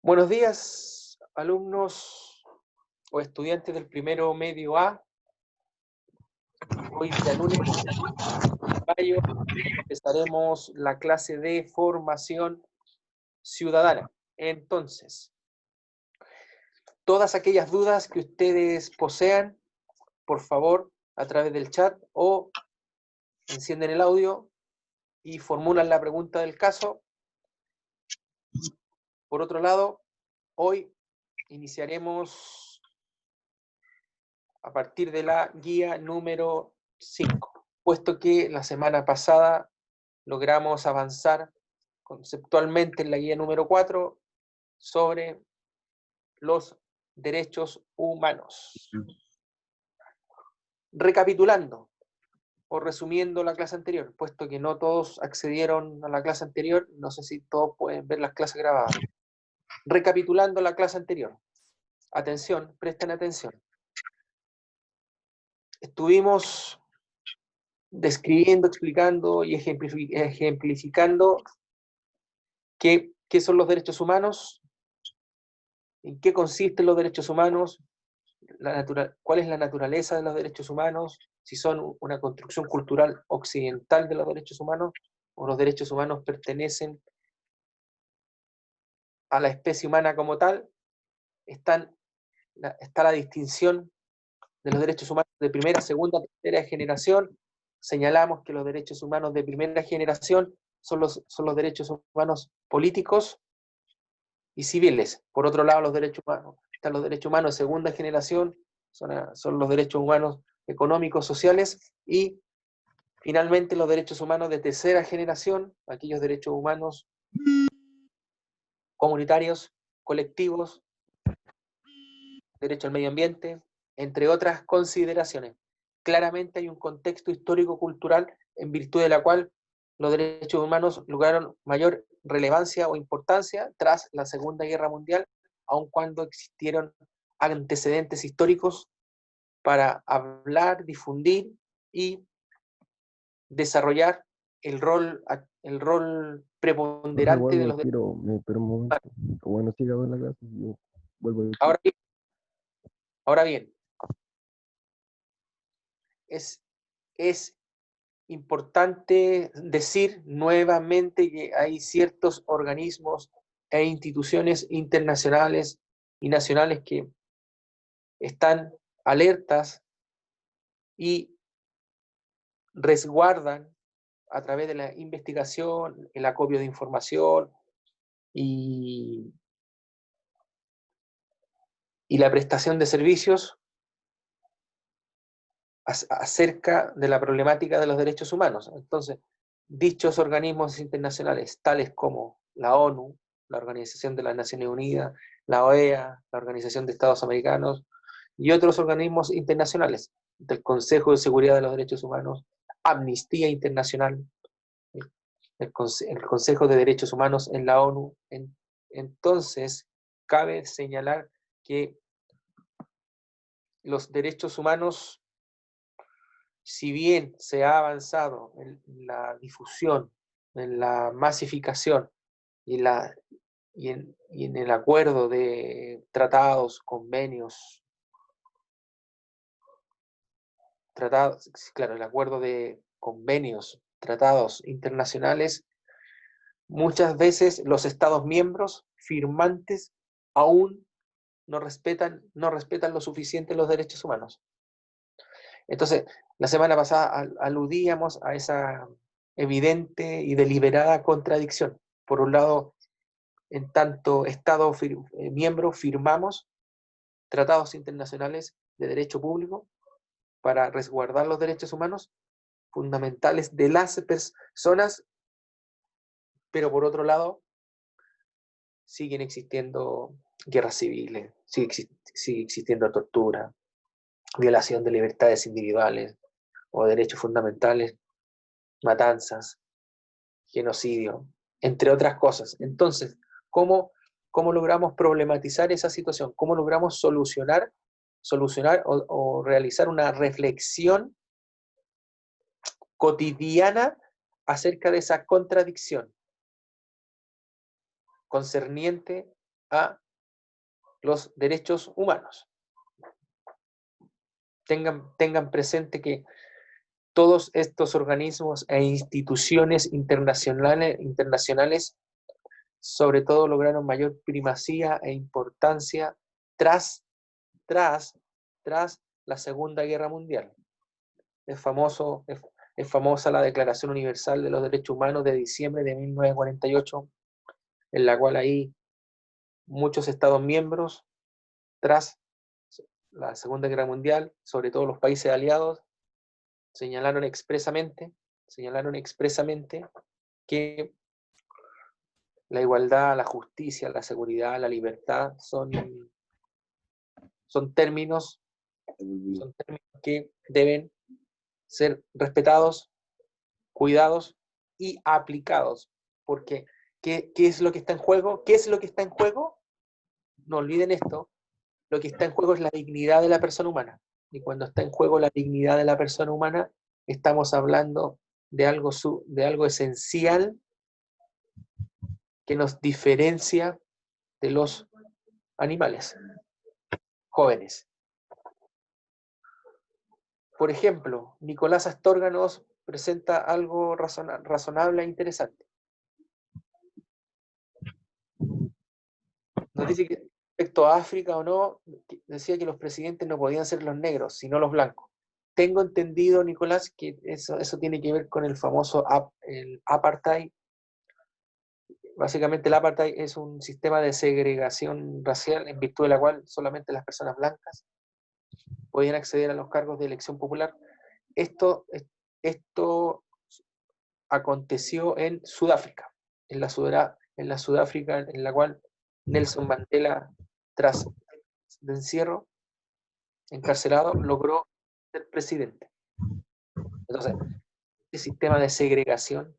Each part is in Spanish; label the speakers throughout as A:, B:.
A: Buenos días, alumnos o estudiantes del primero medio A. Hoy día lunes de mayo empezaremos la clase de formación ciudadana. Entonces, todas aquellas dudas que ustedes posean, por favor, a través del chat o encienden el audio y formulan la pregunta del caso. Por otro lado, hoy iniciaremos a partir de la guía número 5, puesto que la semana pasada logramos avanzar conceptualmente en la guía número 4 sobre los derechos humanos. Recapitulando o resumiendo la clase anterior, puesto que no todos accedieron a la clase anterior, no sé si todos pueden ver las clases grabadas. Recapitulando la clase anterior, atención, presten atención. Estuvimos describiendo, explicando y ejemplificando qué son los derechos humanos, en qué consisten los derechos humanos, cuál es la naturaleza de los derechos humanos, si son una construcción cultural occidental de los derechos humanos, o los derechos humanos pertenecen a la especie humana como tal. Está la distinción de los derechos humanos de primera, segunda, tercera generación. Señalamos que los derechos humanos de primera generación son los derechos humanos políticos y civiles. Por otro lado, los derechos humanos, están los derechos humanos de segunda generación, son los derechos humanos económicos, sociales, y finalmente los derechos humanos de tercera generación, aquellos derechos humanos comunitarios, colectivos, derecho al medio ambiente, entre otras consideraciones. Claramente hay un contexto histórico-cultural en virtud de la cual los derechos humanos lograron mayor relevancia o importancia tras la Segunda Guerra Mundial, aun cuando existieron antecedentes históricos para hablar, difundir y desarrollar el rol
B: Profe,
A: preponderante de
B: vuelvo al
A: los derechos
B: tiro, me espera un momento.
A: humanos.
B: Bueno, siga en la clase, yo vuelvo al tiro.
A: Ahora bien, ahora bien, es importante decir nuevamente que hay ciertos organismos e instituciones internacionales y nacionales que están alertas y resguardan a través de la investigación, el acopio de información y la prestación de servicios acerca de la problemática de los derechos humanos. Entonces, dichos organismos internacionales, tales como la ONU, la Organización de las Naciones Unidas, la OEA, la Organización de Estados Americanos y otros organismos internacionales, del Consejo de Seguridad de los Derechos Humanos, Amnistía Internacional, el Consejo de Derechos Humanos en la ONU. Entonces, cabe señalar que los derechos humanos, si bien se ha avanzado en la difusión, en la masificación y en el acuerdo de tratados, convenios, claro, el acuerdo de convenios, tratados internacionales, muchas veces los Estados miembros firmantes aún no respetan lo suficiente los derechos humanos. Entonces, la semana pasada aludíamos a esa evidente y deliberada contradicción. Por un lado, en tanto Estado miembro firmamos tratados internacionales de derecho público para resguardar los derechos humanos fundamentales de las personas, pero por otro lado, siguen existiendo guerras civiles, sigue existiendo tortura, violación de libertades individuales o derechos fundamentales, matanzas, genocidio, entre otras cosas. Entonces, ¿cómo logramos problematizar esa situación? ¿Cómo logramos solucionar o realizar una reflexión cotidiana acerca de esa contradicción concerniente a los derechos humanos. Tengan presente que todos estos organismos e instituciones internacionales sobre todo lograron mayor primacía e importancia tras la Segunda Guerra Mundial. Es famosa la Declaración Universal de los Derechos Humanos de diciembre de 1948, en la cual ahí muchos Estados miembros, tras la Segunda Guerra Mundial, sobre todo los países aliados, señalaron expresamente que la igualdad, la justicia, la seguridad, la libertad son términos que deben ser respetados, cuidados y aplicados. Porque, ¿qué es lo que está en juego? ¿Qué es lo que está en juego? No olviden esto, lo que está en juego es la dignidad de la persona humana. Y cuando está en juego la dignidad de la persona humana, estamos hablando de algo esencial que nos diferencia de los animales jóvenes. Por ejemplo, Nicolás Astorga nos presenta algo razonable e interesante. Nos dice que respecto a África o no, decía que los presidentes no podían ser los negros, sino los blancos. Tengo entendido, Nicolás, que eso tiene que ver con el famoso el apartheid. Básicamente el apartheid es un sistema de segregación racial en virtud de la cual solamente las personas blancas podían acceder a los cargos de elección popular. Esto aconteció en Sudáfrica, en la Sudáfrica en la cual Nelson Mandela, tras de encierro, encarcelado, logró ser presidente. Entonces, este sistema de segregación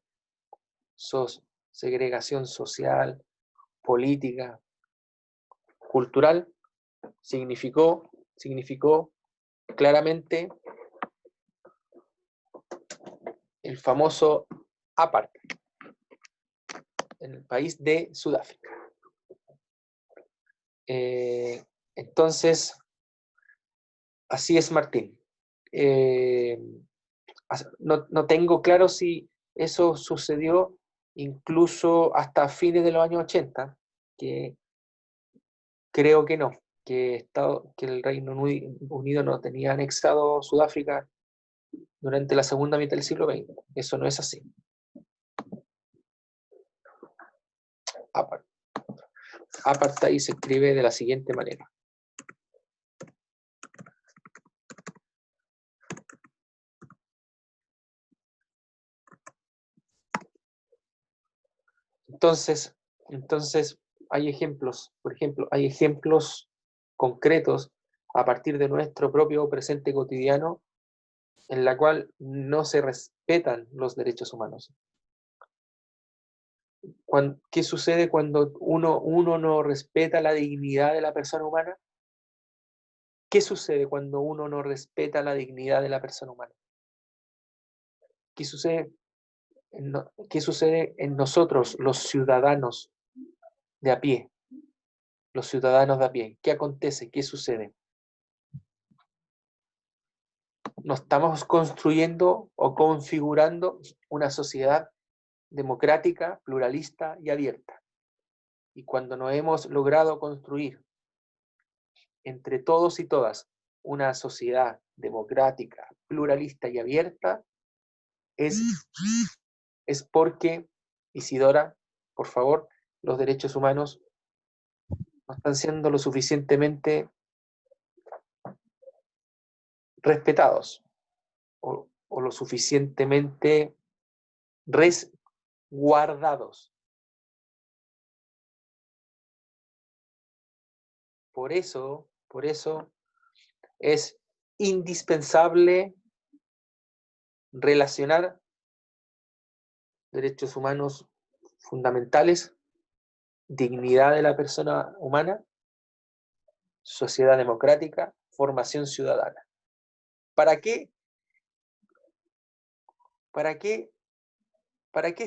A: social, política, cultural, significó claramente el famoso apartheid en el país de Sudáfrica. Entonces, así es, Martín. No tengo claro si eso sucedió incluso hasta fines de los años 80, que creo que no, que el Reino Unido no tenía anexado Sudáfrica durante la segunda mitad del siglo XX. Eso no es así. Apartheid se escribe de la siguiente manera. Entonces hay ejemplos, por ejemplo, hay ejemplos concretos a partir de nuestro propio presente cotidiano en la cual no se respetan los derechos humanos. ¿Qué sucede cuando uno no respeta la dignidad de la persona humana? ¿Qué sucede cuando uno no respeta la dignidad de la persona humana? ¿Qué sucede en nosotros, los ciudadanos de a pie? Los ciudadanos de a pie. ¿Qué acontece? ¿Qué sucede? No estamos construyendo o configurando una sociedad democrática, pluralista y abierta. Y cuando no hemos logrado construir entre todos y todas una sociedad democrática, pluralista y abierta, es porque, Isidora, por favor, los derechos humanos no están siendo lo suficientemente respetados o lo suficientemente resguardados. Por eso es indispensable relacionar derechos humanos fundamentales, dignidad de la persona humana, sociedad democrática, formación ciudadana. ¿Para qué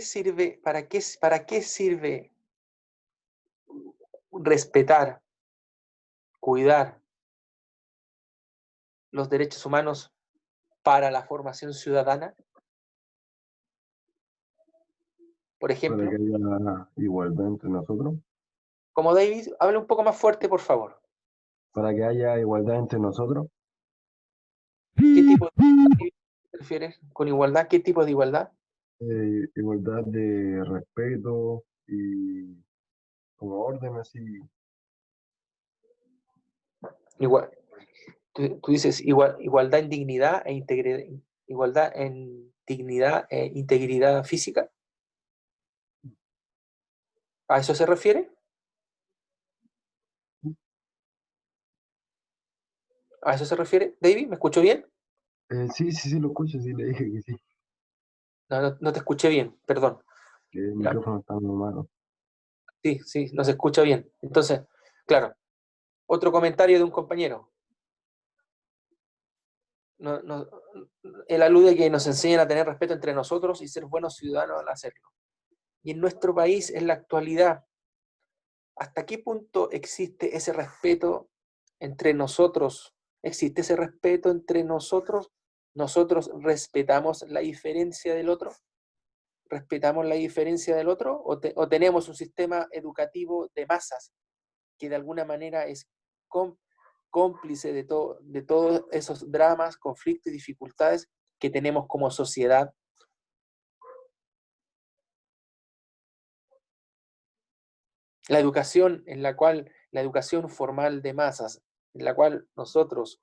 A: sirve respetar, cuidar los derechos humanos para la formación ciudadana? Por
B: Para
A: ejemplo,
B: que haya igualdad entre nosotros.
A: como David, hable un poco más fuerte, por favor.
B: Para que haya igualdad entre nosotros.
A: ¿Qué tipo de igualdad te refieres con igualdad? ¿Qué tipo de igualdad?
B: Igualdad de respeto y como orden así.
A: Igual, tú dices igualdad en dignidad e integridad, igualdad en dignidad e integridad física. ¿A eso se refiere? ¿A eso se refiere? David, ¿me escuchó bien?
B: Sí, sí, sí, lo escucho, sí, le dije que sí,
A: No, no te escuché bien, perdón.
B: que el
A: ¿Ya?
B: micrófono está muy malo.
A: Sí, sí, no se escucha bien. Entonces, claro, otro comentario de un compañero. No, él alude a que nos enseñan a tener respeto entre nosotros y ser buenos ciudadanos al hacerlo. Y en nuestro país, en la actualidad, ¿hasta qué punto existe ese respeto entre nosotros? ¿Existe ese respeto entre nosotros? ¿Nosotros respetamos la diferencia del otro? ¿Respetamos la diferencia del otro? ¿O tenemos un sistema educativo de masas que de alguna manera es cómplice de todos esos dramas, conflictos y dificultades que tenemos como sociedad? La educación la educación formal de masas, en la cual nosotros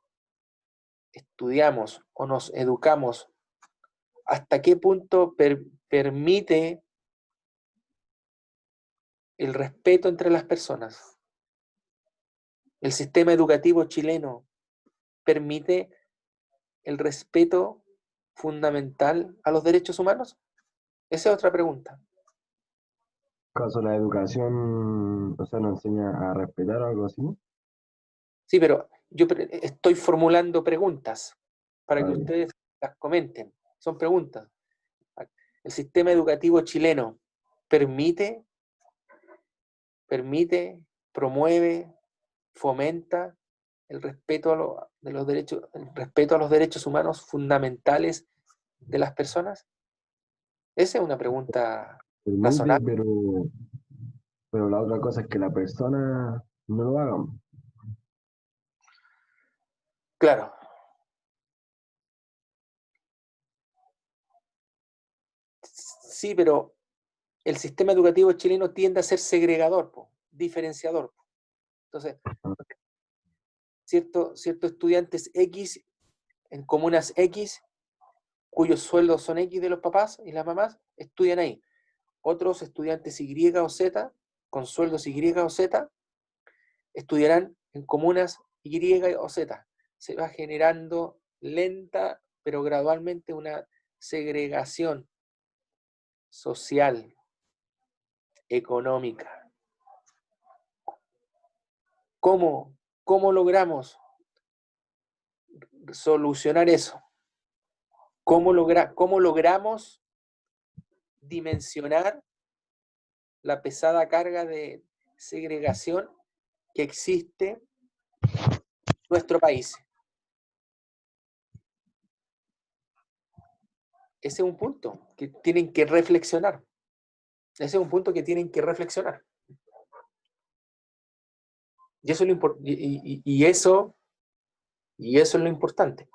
A: estudiamos o nos educamos, ¿hasta qué punto permite el respeto entre las personas? ¿El sistema educativo chileno permite el respeto fundamental a los derechos humanos? Esa es otra pregunta.
B: ¿Acaso la educación, o sea, nos enseña a respetar o algo así?
A: Sí, pero yo estoy formulando preguntas para que
B: Ah, ya.
A: ustedes las comenten. Son preguntas. ¿El sistema educativo chileno permite, promueve, fomenta el respeto de los derechos, el respeto a los derechos humanos fundamentales de las personas? Esa es una pregunta
B: Permite,
A: razonable.
B: pero la otra cosa es que la persona no lo haga.
A: Claro, sí, pero el sistema educativo chileno tiende a ser segregador, diferenciador. Entonces, ciertos estudiantes X en comunas X, cuyos sueldos son X de los papás y las mamás, estudian ahí. Otros estudiantes Y o Z, con sueldos Y o Z, estudiarán en comunas Y o Z. Se va generando lenta, pero gradualmente una segregación social, económica. ¿Cómo logramos solucionar eso? ¿Cómo logramos dimensionar la pesada carga de segregación que existe en nuestro país? Ese es un punto que tienen que reflexionar. Ese es un punto que tienen que reflexionar. Y eso es lo, y eso es lo importante.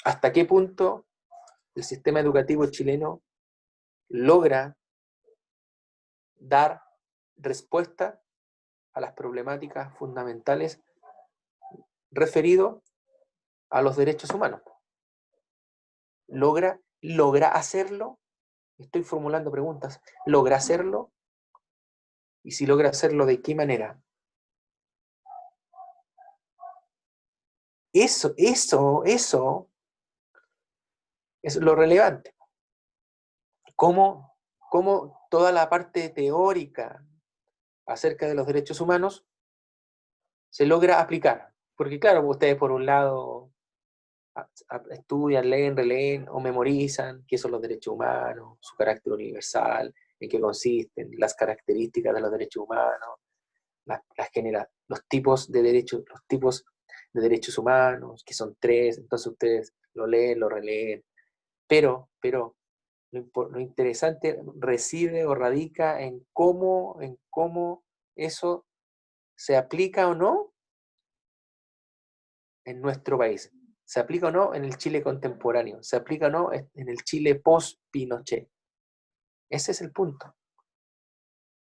A: ¿Hasta qué punto el sistema educativo chileno logra dar respuesta a las problemáticas fundamentales referido a los derechos humanos? ¿Logra hacerlo? Estoy formulando preguntas. ¿Logra hacerlo? Y si logra hacerlo, ¿de qué manera? Eso es lo relevante. ¿Cómo toda la parte teórica acerca de los derechos humanos se logra aplicar? Porque claro, ustedes por un lado estudian, leen, releen o memorizan qué son los derechos humanos, su carácter universal, en qué consisten, las características de los derechos humanos, los tipos de derechos humanos, que son 3, entonces ustedes lo leen, lo releen, pero lo interesante reside o radica en cómo eso se aplica o no en nuestro país. ¿Se aplica o no en el Chile contemporáneo? ¿Se aplica o no en el Chile post-Pinochet? Ese es el punto.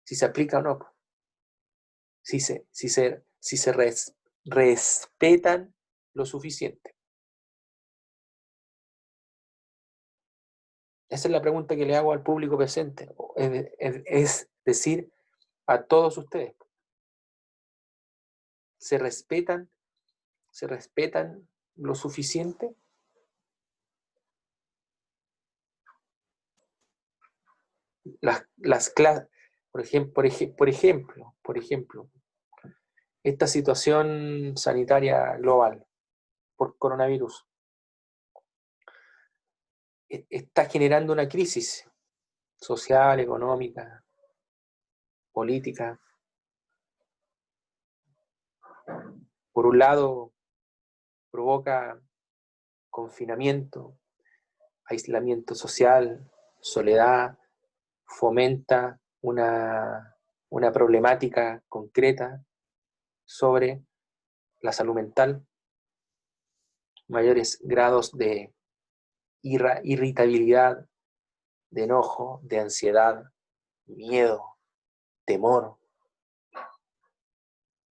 A: Si se aplica o no. Si se respetan lo suficiente. Esa es la pregunta que le hago al público presente. Es decir, a todos ustedes. ¿Se respetan lo suficiente? Las clases, por ejemplo, esta situación sanitaria global por coronavirus está generando una crisis social, económica, política. Por un lado, provoca confinamiento, aislamiento social, soledad, fomenta una problemática concreta sobre la salud mental, mayores grados de irritabilidad, de enojo, de ansiedad, miedo, temor,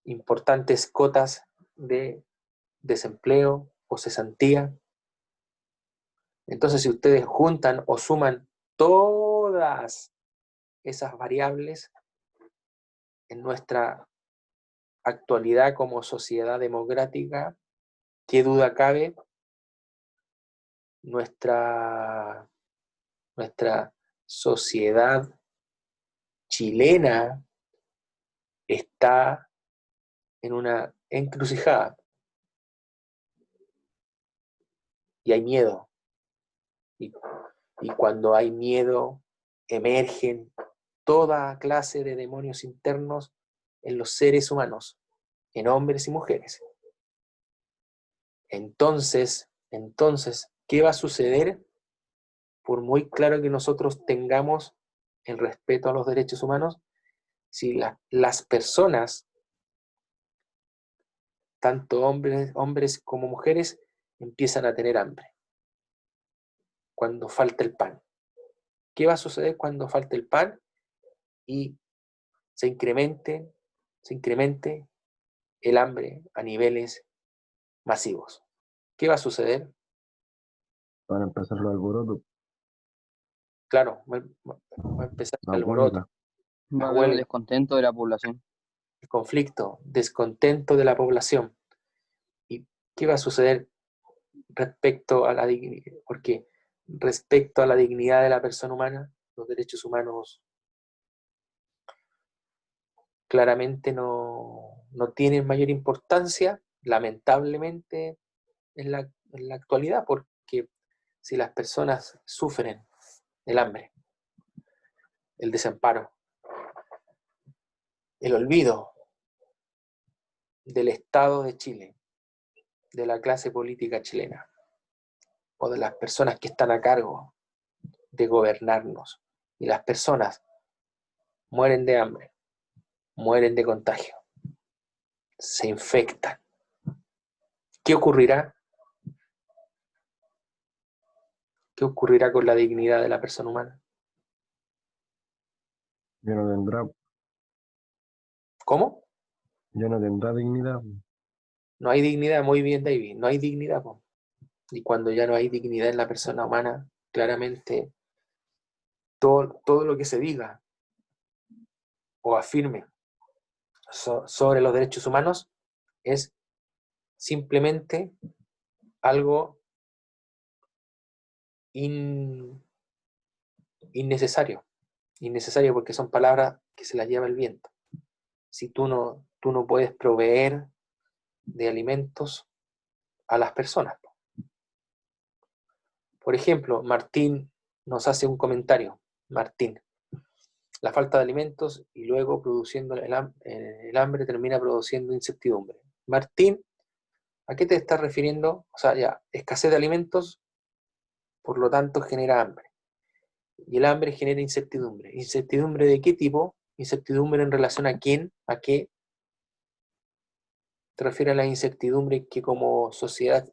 A: importantes cotas de desempleo o cesantía. Entonces, si ustedes juntan o suman todas esas variables en nuestra actualidad como sociedad democrática, ¿qué duda cabe? Nuestra sociedad chilena está en una encrucijada y hay miedo. Y cuando hay miedo, emergen toda clase de demonios internos en los seres humanos, en hombres y mujeres. Entonces, ¿qué va a suceder? Por muy claro que nosotros tengamos el respeto a los derechos humanos, si las personas, tanto hombres como mujeres, empiezan a tener hambre cuando falta el pan. ¿Qué va a suceder cuando falte el pan y se incremente el hambre a niveles masivos? ¿Qué va a suceder?
B: Van a empezar los alborotos,
A: Claro, va a empezar
B: la
A: el alboroto,
B: huelga.
C: Va
A: la
C: a haber un
A: huelga,
C: descontento de la población.
A: el conflicto, descontento de la población. ¿Y qué va a suceder respecto a la dignidad? Porque respecto a la dignidad de la persona humana, los derechos humanos claramente no tienen mayor importancia, lamentablemente, en la actualidad, porque si las personas sufren el hambre, el desamparo, el olvido del Estado de Chile, de la clase política chilena, o de las personas que están a cargo de gobernarnos, y las personas mueren de hambre, mueren de contagio, se infectan, ¿qué ocurrirá? ¿Qué ocurrirá con la dignidad de la persona humana?
B: Ya no tendrá,
A: ¿Cómo?
B: ya no tendrá dignidad.
A: No hay dignidad, muy bien, David, no hay dignidad. Po. Y cuando ya no hay dignidad en la persona humana, claramente todo lo que se diga o afirme sobre los derechos humanos es simplemente algo innecesario. Innecesario porque son palabras que se las lleva el viento. Si tú no puedes proveer de alimentos a las personas. Por ejemplo, Martín nos hace un comentario. Martín, la falta de alimentos y luego produciendo el hambre termina produciendo incertidumbre. Martín, ¿a qué te estás refiriendo? O sea, ya, escasez de alimentos, por lo tanto genera hambre. Y el hambre genera incertidumbre. ¿Incertidumbre de qué tipo? Incertidumbre en relación a quién, a qué. ¿Te refieres a la incertidumbre que como sociedad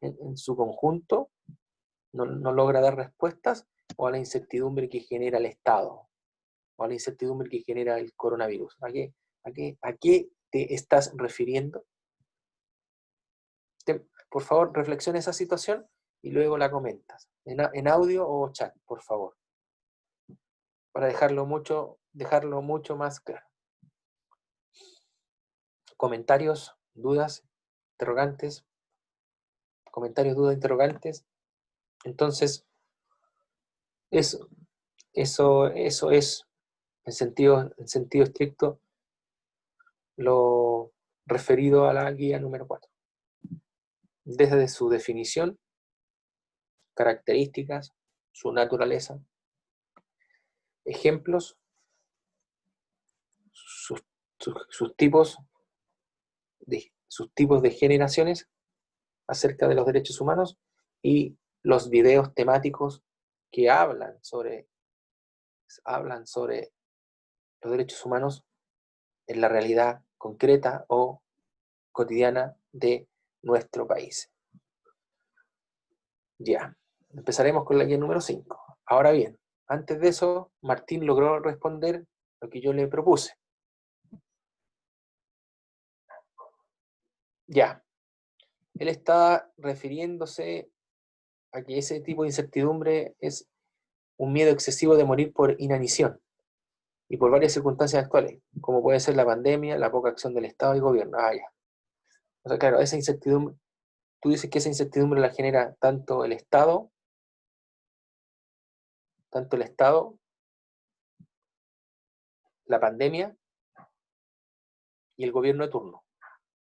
A: en su conjunto no logra dar respuestas? ¿O a la incertidumbre que genera el Estado? ¿O a la incertidumbre que genera el coronavirus? ¿A qué te estás refiriendo? Por favor, reflexiona esa situación y luego la comentas. En audio o chat, por favor. Para dejarlo mucho más claro. Comentarios, dudas, interrogantes. Comentarios, dudas, interrogantes. Entonces, eso es, en sentido estricto, lo referido a la guía número 4. Desde su definición, características, su naturaleza, ejemplos, sus tipos de generaciones acerca de los derechos humanos y los videos temáticos que hablan sobre los derechos humanos en la realidad concreta o cotidiana de nuestro país. Ya, empezaremos con la guía número 5. Ahora bien, antes de eso, Martín logró responder lo que yo le propuse. Ya, él está refiriéndose a que ese tipo de incertidumbre es un miedo excesivo de morir por inanición y por varias circunstancias actuales, como puede ser la pandemia, la poca acción del Estado y gobierno. Ya. O sea, claro, esa incertidumbre, tú dices que esa incertidumbre la genera tanto el Estado, la pandemia y el gobierno de turno.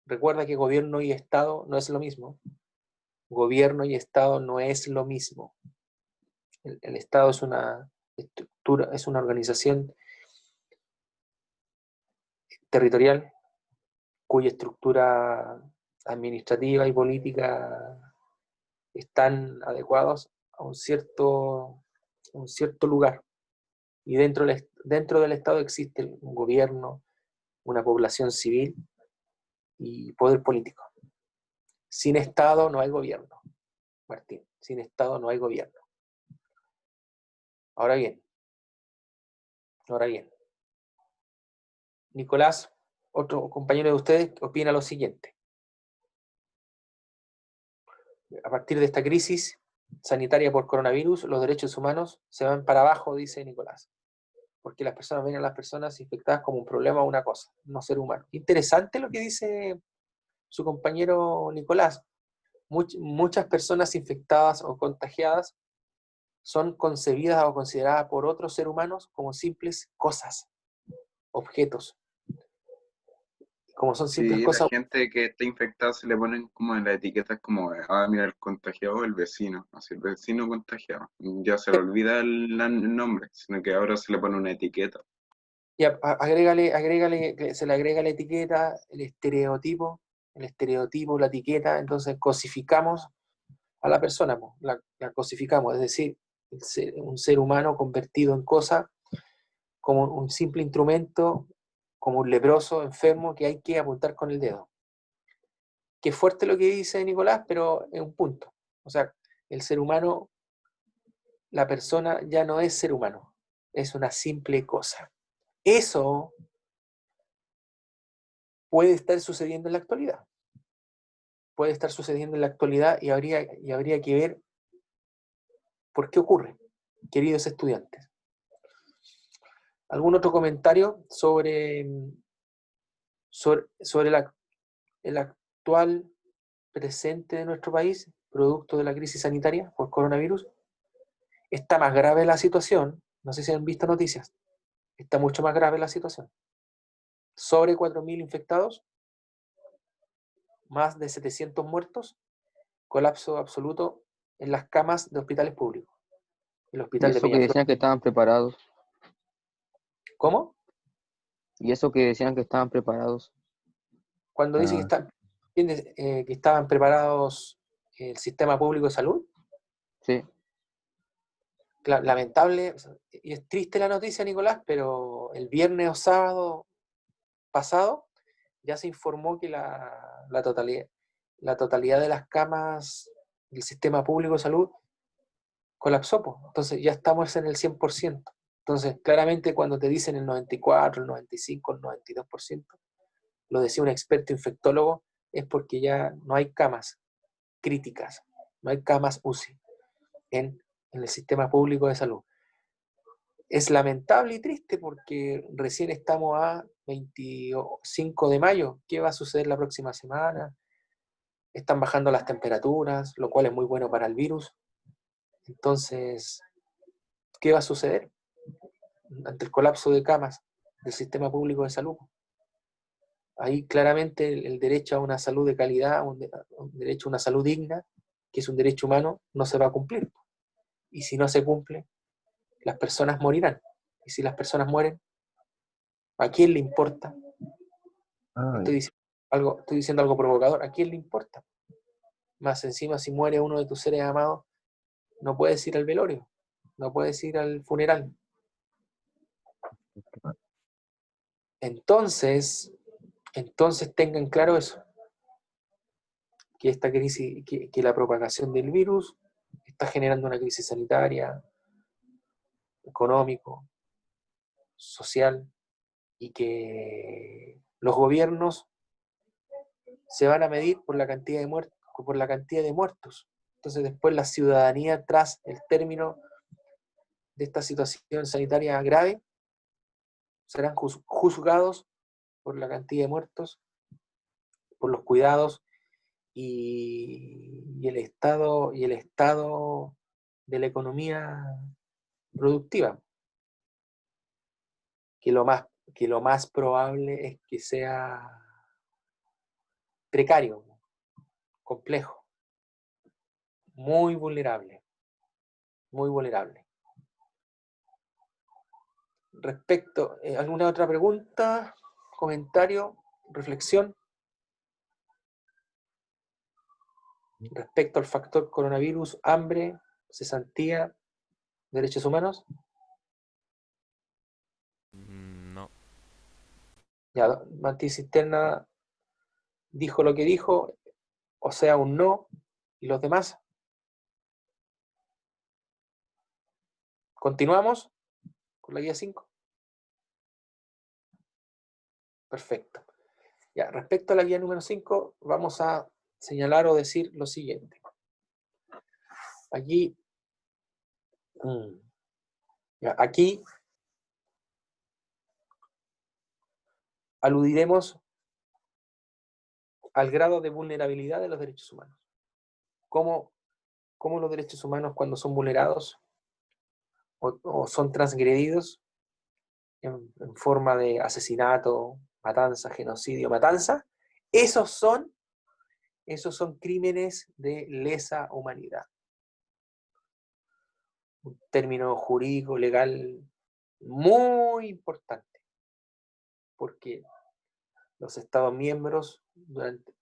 A: Recuerda que gobierno y Estado no es lo mismo. Gobierno y Estado no es lo mismo. El Estado es una estructura, es una organización territorial cuya estructura administrativa y política están adecuados a un cierto lugar. Y dentro del Estado existe un gobierno, una población civil y poder político. Sin Estado no hay gobierno, Martín. Sin Estado no hay gobierno. Ahora bien, Nicolás, otro compañero de ustedes, opina lo siguiente. A partir de esta crisis sanitaria por coronavirus, los derechos humanos se van para abajo, dice Nicolás, porque las personas ven a las personas infectadas como un problema o una cosa, no ser humano. Interesante lo que dice su compañero Nicolás. Muchas personas infectadas o contagiadas son concebidas o consideradas por otros seres humanos como simples cosas, objetos. Como son simples
C: Sí, la
A: cosas.
C: gente que está infectada se le ponen como en la etiqueta como, mira, el contagiado, el vecino, así, el vecino contagiado. Ya se le olvida el nombre, sino que ahora se le pone una etiqueta.
A: Y agrégale, se le agrega la etiqueta, el estereotipo, la etiqueta, entonces cosificamos a la persona, la cosificamos, es decir, un ser humano convertido en cosa, como un simple instrumento, como un leproso enfermo que hay que apuntar con el dedo. Qué fuerte lo que dice Nicolás, pero es un punto. O sea, el ser humano, la persona ya no es ser humano, es una simple cosa. Eso puede estar sucediendo en la actualidad. Puede estar sucediendo en la actualidad y habría que ver por qué ocurre, queridos estudiantes. ¿Algún otro comentario sobre el actual presente de nuestro país, producto de la crisis sanitaria por coronavirus? Está más grave la situación, no sé si han visto noticias, está mucho más grave la situación. Sobre 4.000 infectados, más de 700 muertos, colapso absoluto en las camas de hospitales públicos. El
D: Y
A: hospital de
D: eso que
A: Peñaflor.
D: decían que estaban preparados.
A: ¿Cómo?
D: Y eso que decían que estaban preparados.
A: Cuando dice que estaban preparados el sistema público de salud,
D: Sí.
A: lamentable, y es triste la noticia, Nicolás, pero el viernes o sábado pasado ya se informó que la totalidad de las camas del sistema público de salud colapsó, pues. Entonces ya estamos en el 100%. Entonces, claramente cuando te dicen el 94, el 95, el 92%, lo decía un experto infectólogo, es porque ya no hay camas críticas, no hay camas UCI en el sistema público de salud. Es lamentable y triste porque recién estamos a 25 de mayo. ¿Qué va a suceder la próxima semana? Están bajando las temperaturas, lo cual es muy bueno para el virus. Entonces, ¿qué va a suceder ante el colapso de camas del sistema público de salud? Ahí claramente el derecho a una salud de calidad, un derecho a una salud digna, que es un derecho humano, no se va a cumplir. Y si no se cumple, las personas morirán. Y si las personas mueren, ¿a quién le importa?
B: Ay,
A: Estoy diciendo algo provocador. ¿A quién le importa? Más encima, si muere uno de tus seres amados, no puedes ir al velorio, no puedes ir al funeral. Entonces tengan claro eso, que esta crisis, que la propagación del virus está generando una crisis sanitaria, económico, social, y que los gobiernos se van a medir por la cantidad de muertos. Entonces después la ciudadanía, tras el término de esta situación sanitaria grave, serán juzgados por la cantidad de muertos, por los cuidados y el estado de la economía productiva, que lo más probable es que sea precario, complejo, muy vulnerable, muy vulnerable. Respecto, ¿alguna otra pregunta, comentario, reflexión respecto al factor coronavirus, hambre, cesantía, derechos humanos?
E: No.
A: Ya, Martín Cisterna dijo lo que dijo, o sea, un no, y los demás. ¿Continuamos con la guía 5? Perfecto. Ya, respecto a la guía número 5, vamos a señalar o decir lo siguiente. Aquí, aquí aludiremos al grado de vulnerabilidad de los derechos humanos. ¿Cómo los derechos humanos, cuando son vulnerados o son transgredidos en forma de asesinato, matanza, genocidio, matanza, esos son crímenes de lesa humanidad. Un término jurídico, legal, muy importante, porque los Estados miembros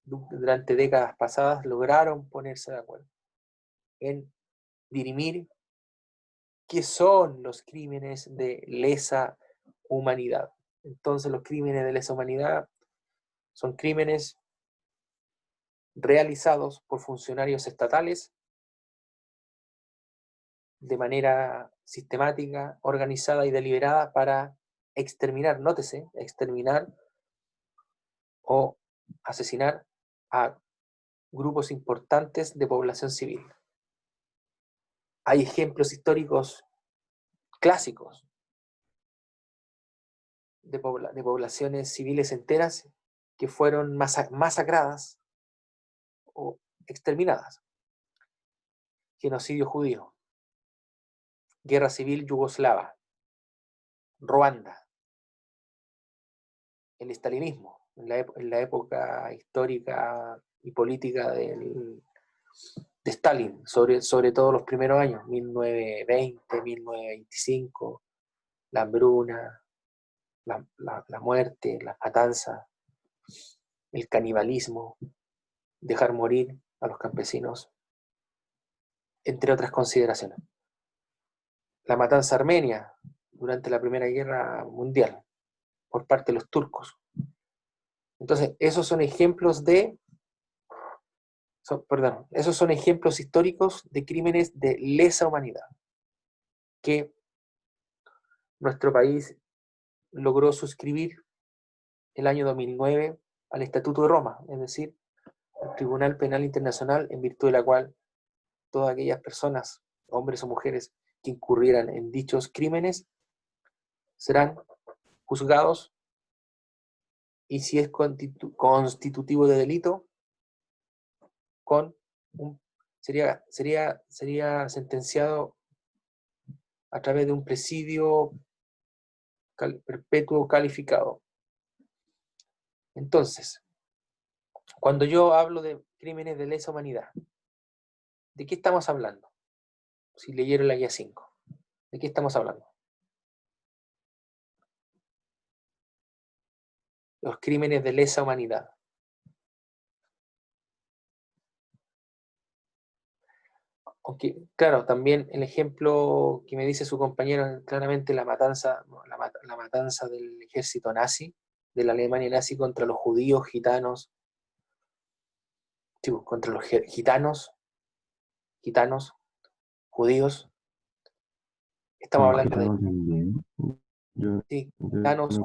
A: durante décadas pasadas lograron ponerse de acuerdo en dirimir qué son los crímenes de lesa humanidad. Entonces, los crímenes de lesa humanidad son crímenes realizados por funcionarios estatales de manera sistemática, organizada y deliberada para exterminar, nótese, exterminar o asesinar a grupos importantes de población civil. Hay ejemplos históricos clásicos de poblaciones civiles enteras que fueron masacradas o exterminadas. Genocidio judío, guerra civil yugoslava, Ruanda, el estalinismo, en la época histórica y política de Stalin, sobre todo los primeros años, 1920, 1925, la hambruna, la muerte, la matanza, el canibalismo, dejar morir a los campesinos, entre otras consideraciones. La matanza armenia durante la Primera Guerra Mundial por parte de los turcos. Entonces, esos son ejemplos esos son ejemplos históricos de crímenes de lesa humanidad que nuestro país logró suscribir el año 2009 al Estatuto de Roma, es decir, el Tribunal Penal Internacional, en virtud de la cual todas aquellas personas, hombres o mujeres, que incurrieran en dichos crímenes serán juzgados y, si es constitutivo de delito, sería sentenciado a través de un presidio perpetuo calificado. Entonces, cuando yo hablo de crímenes de lesa humanidad, ¿de qué estamos hablando? Si leyeron la guía 5, ¿de qué estamos hablando? Los crímenes de lesa humanidad. Aunque, claro, también el ejemplo que me dice su compañero, claramente la matanza del ejército nazi, de la Alemania nazi contra los judíos, gitanos, contra los gitanos, judíos. Estamos hablando de gitanos,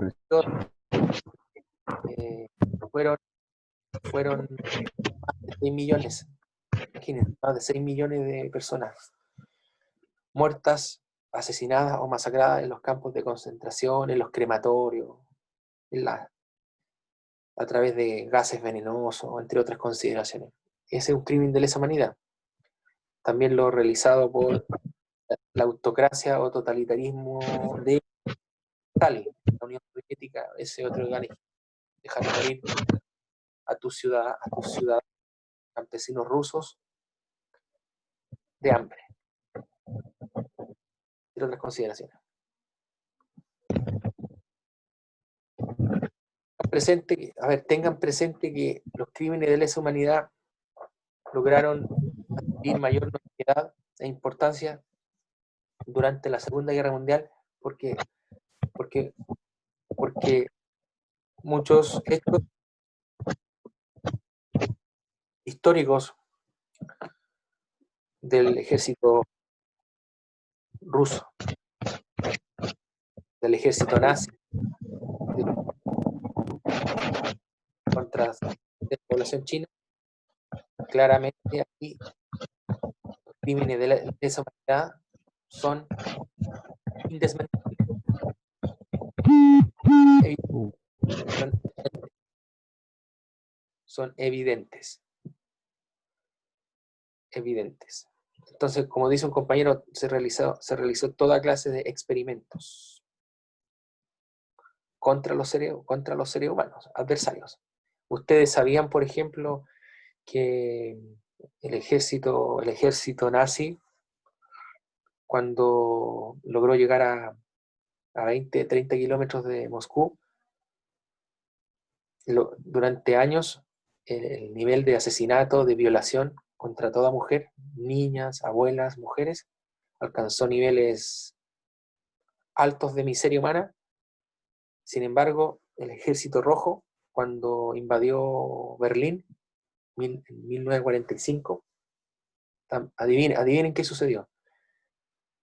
A: fueron más de 6 millones, imagínense, más de 6 millones de personas muertas, asesinadas o masacradas en los campos de concentración, en los crematorios, a través de gases venenosos, entre otras consideraciones. Ese es un crimen de lesa humanidad. También lo realizado por la autocracia o totalitarismo de Stalin, la Unión Soviética, ese otro gran ejemplo, dejar morir a tus ciudadanos campesinos rusos de hambre, entre otras consideraciones. Tengan presente que los crímenes de lesa humanidad lograron adquirir mayor notoriedad e importancia durante la Segunda Guerra Mundial porque muchos hechos históricos del ejército ruso, del ejército nazi, contra la población china, claramente aquí los crímenes de lesa humanidad son indesmentibles. Son evidentes. Entonces, como dice un compañero, se realizó toda clase de experimentos contra los seres humanos, adversarios. Ustedes sabían, por ejemplo, que el ejército nazi, cuando logró llegar a 20, 30 kilómetros de Moscú, durante años el nivel de asesinato, de violación contra toda mujer, niñas, abuelas, mujeres, alcanzó niveles altos de miseria humana. Sin embargo, el Ejército Rojo, cuando invadió Berlín en 1945, adivinen qué sucedió.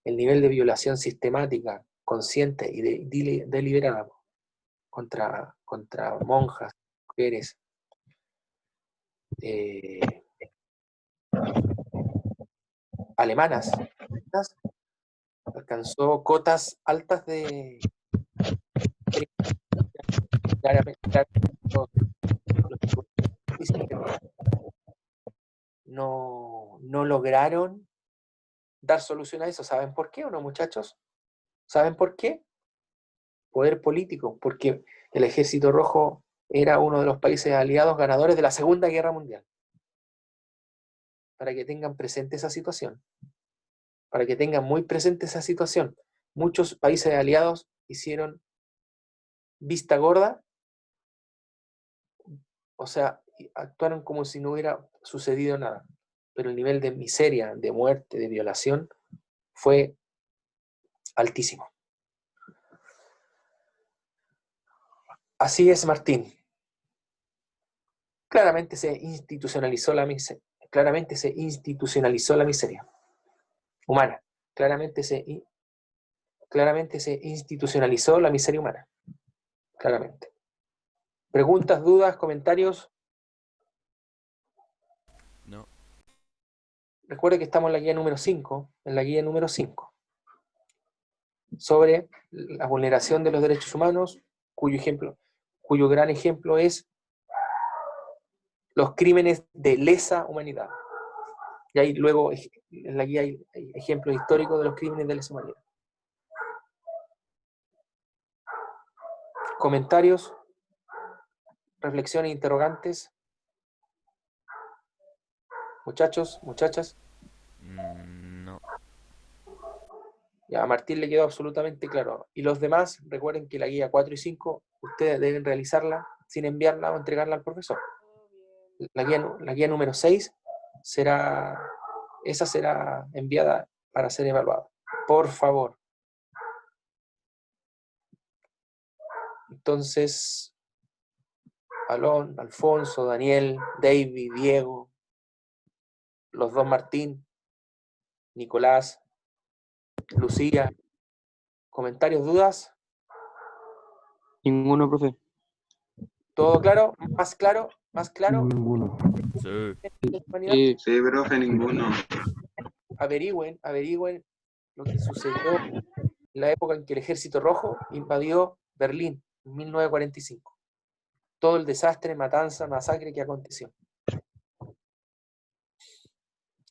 A: El nivel de violación sistemática, consciente y deliberada contra monjas, mujeres, alemanas, alcanzó cotas altas de claramente no lograron dar solución a eso. ¿Saben por qué o no, muchachos? ¿Saben por qué? Poder político, porque el Ejército Rojo era uno de los países aliados ganadores de la Segunda Guerra Mundial. Para que tengan presente esa situación. Para que tengan muy presente esa situación. Muchos países aliados hicieron vista gorda, o sea, actuaron como si no hubiera sucedido nada, pero el nivel de miseria, de muerte, de violación fue altísimo. Así es, Martín. Claramente se institucionalizó la miseria, humana. Claramente se institucionalizó la miseria humana. Claramente. ¿Preguntas, dudas, comentarios?
E: No.
A: Recuerde que estamos en la guía número 5, sobre la vulneración de los derechos humanos, cuyo gran ejemplo es los crímenes de lesa humanidad. Y ahí luego en la guía hay ejemplos históricos de los crímenes de lesa humanidad. ¿Comentarios? ¿Reflexiones, interrogantes? Muchachos, muchachas.
E: No.
A: Ya a Martín le quedó absolutamente claro. Y los demás, recuerden que la guía 4 y 5, ustedes deben realizarla sin enviarla o entregarla al profesor. La guía número 6 será enviada para ser evaluada. Por favor. Entonces, Alfonso, Daniel, David, Diego, los dos Martín, Nicolás, Lucía, ¿comentarios, dudas?
D: Ninguno, profe.
A: ¿Todo claro? ¿Más claro? ¿Más claro?
B: Ninguno.
E: Sí.
D: Sí.
C: Sí, profe, ninguno.
A: Averigüen lo que sucedió en la época en que el Ejército Rojo invadió Berlín en 1945. Todo el desastre, matanza, masacre que aconteció.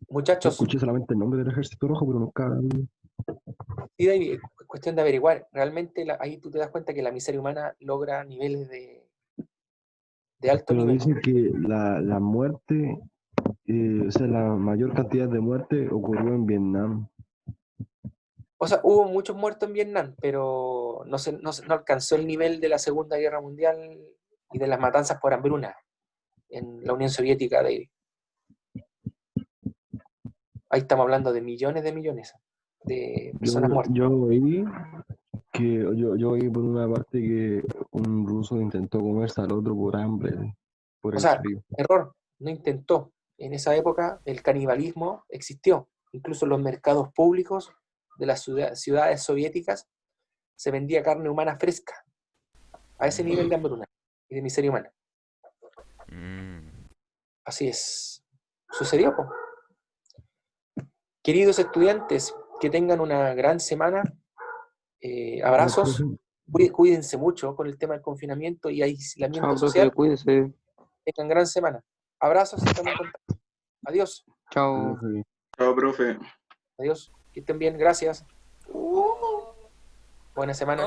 A: Muchachos,
B: Escuché solamente el nombre del Ejército Rojo, pero nunca.
A: sí, David, es cuestión de averiguar. Realmente ahí tú te das cuenta que la miseria humana logra niveles de alto
B: Pero
A: nivel.
B: dicen que la muerte, o sea, la mayor cantidad de muerte ocurrió en Vietnam.
A: O sea, hubo muchos muertos en Vietnam, pero no alcanzó el nivel de la Segunda Guerra Mundial y de las matanzas por hambruna en la Unión Soviética, David. Ahí estamos hablando de millones de personas muertas.
B: Yo oí yo oí por una parte que un ruso intentó comerse al otro por hambre, por
A: O
B: el
A: sea,
B: frío.
A: error, no intentó. En esa época el canibalismo existió. Incluso en los mercados públicos de las ciudades soviéticas se vendía carne humana fresca, a ese nivel de hambruna y de miseria humana. Así es. Sucedió, po. Queridos estudiantes, que tengan una gran semana. Abrazos. Cuídense mucho con el tema del confinamiento y aislamiento
D: Chao,
A: social.
D: profe, cuídese.
A: Tengan gran semana. Abrazos y estamos en contacto. Adiós.
D: Chao.
C: Chao, profe.
A: Adiós. Que estén bien. Gracias. Buena semana.